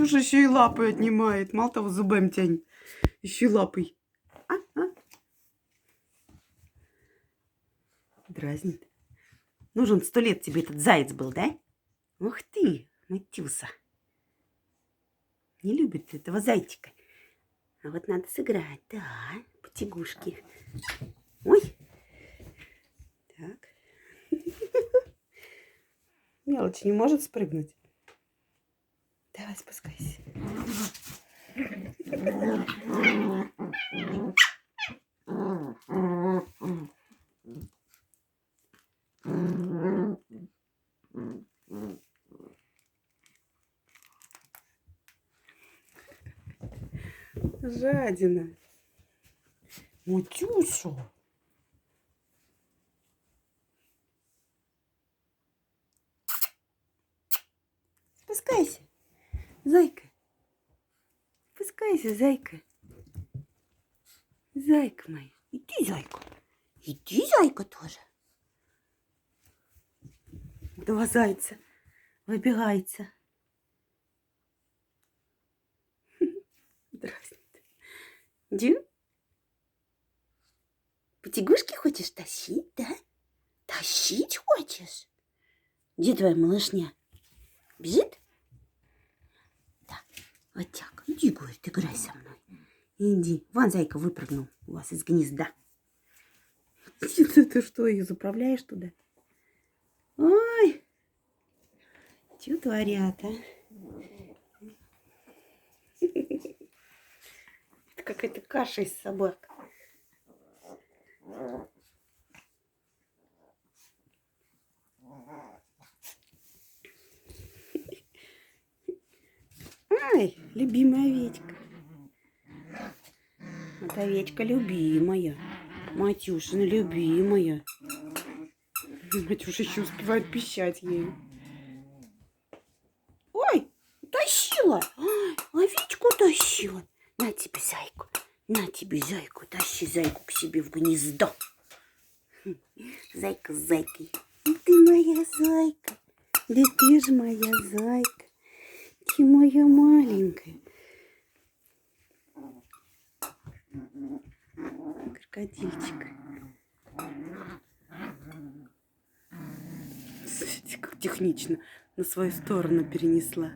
Матюша еще и лапы отнимает. Мало того, зубами тянет. Еще и лапой. Дразнит. Нужен 100 лет тебе этот заяц был, да? Ух ты, Матюса. Не любит этого зайчика. А вот надо сыграть, да, потягушки. Ой. Так. Мелочь не может спрыгнуть. Давай, спускайся. Жадина. Матюша. Спускайся, зайка. Спускайся, зайка. Зайка моя. Иди, зайка. Иди, зайка, тоже. Два зайца выбегается. Здравствуйте. Дю? Потягушки хочешь тащить, да? Тащить хочешь? Где твоя малышня? Бежит? Да, вот так. Иди, говорит, играй со мной. Иди. Вон зайка выпрыгнул у вас из гнезда. Ты что, ее заправляешь туда? Ой, что творят, а? Это какая-то каша из собак. Ай, любимая овечка. Вот овечка любимая. Матюшина любимая. Матюша еще успевает пищать ею. Ой, утащила. Ой, овечку утащила. На тебе зайку. На тебе зайку. Тащи зайку к себе в гнездо. Зайка с зайкой. Ты моя зайка. Да ты же моя зайка. Ты моя маленькая. Крокодильчик. Смотрите, как технично на свою сторону перенесла.